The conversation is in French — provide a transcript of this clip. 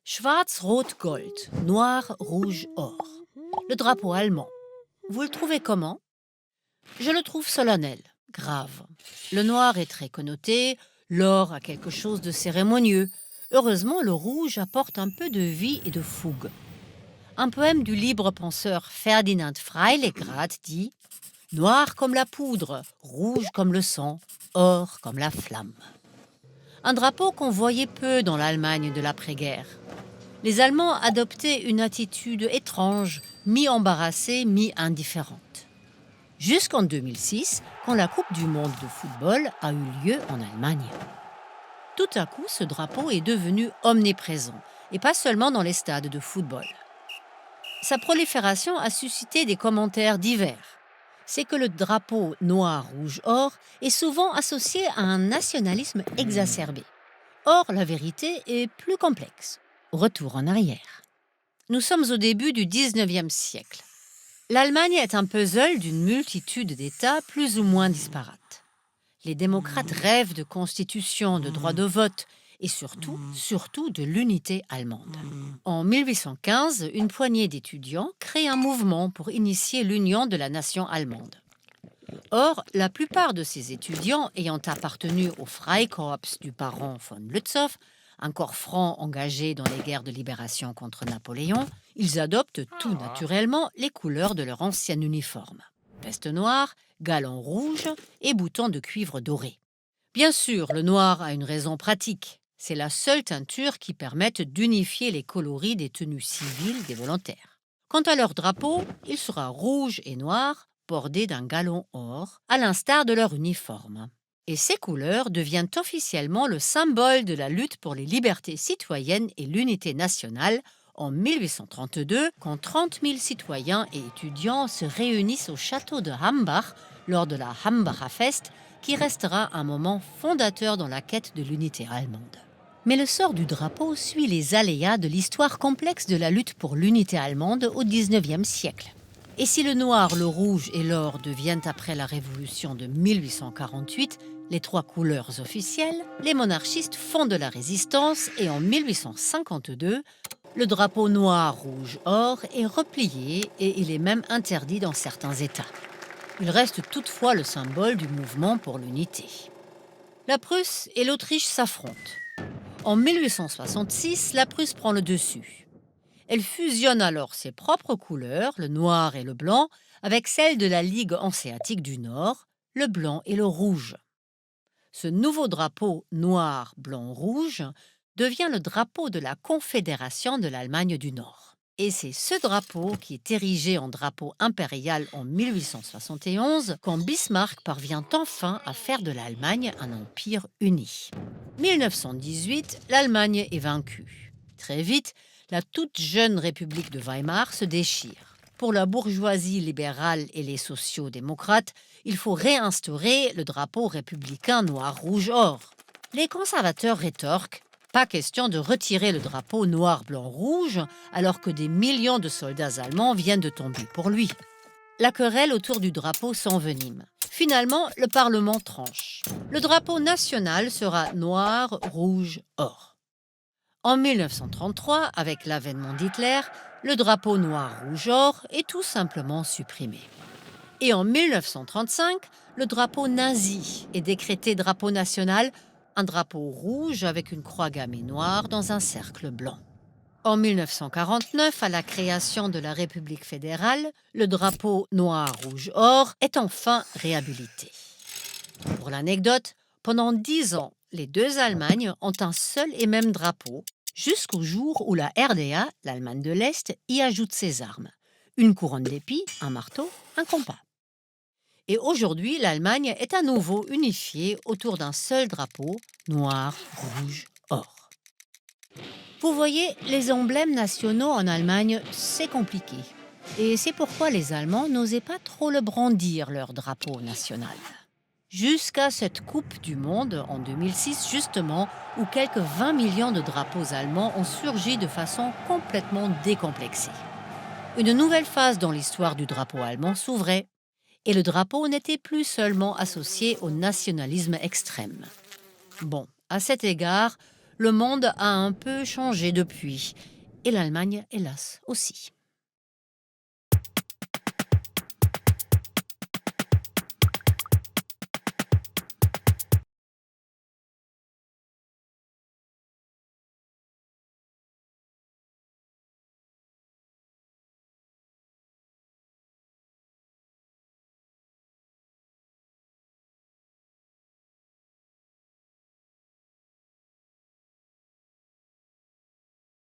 Schwarz-Rot-Gold, noir, rouge, or. Le drapeau allemand. Vous le trouvez comment? Je le trouve solennel, grave. Le noir est très connoté, l'or a quelque chose de cérémonieux. Heureusement, le rouge apporte un peu de vie et de fougue. Un poème du libre penseur Ferdinand Freiligrath dit Noir comme la poudre, rouge comme le sang, or comme la flamme. Un drapeau qu'on voyait peu dans l'Allemagne de l'après-guerre. Les Allemands adoptaient une attitude étrange, mi-embarrassée, mi-indifférente. Jusqu'en 2006, quand la Coupe du monde de football a eu lieu en Allemagne. Tout à coup, ce drapeau est devenu omniprésent, et pas seulement dans les stades de football. Sa prolifération a suscité des commentaires divers. C'est que le drapeau noir, rouge, or est souvent associé à un nationalisme exacerbé. Or, la vérité est plus complexe. Retour en arrière. Nous sommes au début du 19e siècle. L'Allemagne est un puzzle d'une multitude d'États plus ou moins disparates. Les démocrates rêvent de constitution, de droit de vote et surtout de l'unité allemande. En 1815, une poignée d'étudiants crée un mouvement pour initier l'union de la nation allemande. Or, la plupart de ces étudiants ayant appartenu au Freikorps du baron von Lützow, un corps franc engagé dans les guerres de libération contre Napoléon, ils adoptent tout naturellement les couleurs de leur ancien uniforme. Veste noire, galon rouge et boutons de cuivre doré. Bien sûr, le noir a une raison pratique. C'est la seule teinture qui permette d'unifier les coloris des tenues civiles des volontaires. Quant à leur drapeau, il sera rouge et noir, bordé d'un galon or, à l'instar de leur uniforme. Et ces couleurs deviennent officiellement le symbole de la lutte pour les libertés citoyennes et l'unité nationale en 1832, quand 30 000 citoyens et étudiants se réunissent au château de Hambach lors de la Hambacher Fest, qui restera un moment fondateur dans la quête de l'unité allemande. Mais le sort du drapeau suit les aléas de l'histoire complexe de la lutte pour l'unité allemande au XIXe siècle. Et si le noir, le rouge et l'or deviennent après la Révolution de 1848 les trois couleurs officielles, les monarchistes font de la résistance et en 1852, le drapeau noir, rouge, or est replié et il est même interdit dans certains États. Il reste toutefois le symbole du mouvement pour l'unité. La Prusse et l'Autriche s'affrontent. En 1866, la Prusse prend le dessus. Elle fusionne alors ses propres couleurs, le noir et le blanc, avec celles de la Ligue hanséatique du Nord, le blanc et le rouge. Ce nouveau drapeau noir, blanc, rouge devient le drapeau de la Confédération de l'Allemagne du Nord. Et c'est ce drapeau qui est érigé en drapeau impérial en 1871 quand Bismarck parvient enfin à faire de l'Allemagne un empire uni. 1918, l'Allemagne est vaincue. Très vite, la toute jeune République de Weimar se déchire. Pour la bourgeoisie libérale et les sociaux-démocrates, il faut réinstaurer le drapeau républicain noir-rouge-or. Les conservateurs rétorquent « Pas question de retirer le drapeau noir-blanc-rouge alors que des millions de soldats allemands viennent de tomber pour lui. » La querelle autour du drapeau s'envenime. Finalement, le Parlement tranche. Le drapeau national sera noir, rouge, or. En 1933, avec l'avènement d'Hitler, le drapeau noir-rouge-or est tout simplement supprimé. Et en 1935, le drapeau nazi est décrété drapeau national, un drapeau rouge avec une croix gammée noire dans un cercle blanc. En 1949, à la création de la République fédérale, le drapeau noir-rouge-or est enfin réhabilité. Pour l'anecdote, pendant 10 ans, les deux Allemagnes ont un seul et même drapeau, jusqu'au jour où la RDA, l'Allemagne de l'Est, y ajoute ses armes. Une couronne d'épis, un marteau, un compas. Et aujourd'hui, l'Allemagne est à nouveau unifiée autour d'un seul drapeau, noir, rouge, or. Vous voyez, les emblèmes nationaux en Allemagne, c'est compliqué. Et c'est pourquoi les Allemands n'osaient pas trop le brandir, leur drapeau national. Jusqu'à cette Coupe du Monde en 2006, justement, où quelques 20 millions de drapeaux allemands ont surgi de façon complètement décomplexée. Une nouvelle phase dans l'histoire du drapeau allemand s'ouvrait, et le drapeau n'était plus seulement associé au nationalisme extrême. Bon, à cet égard, Le monde a un peu changé depuis. Et l'Allemagne, hélas, aussi.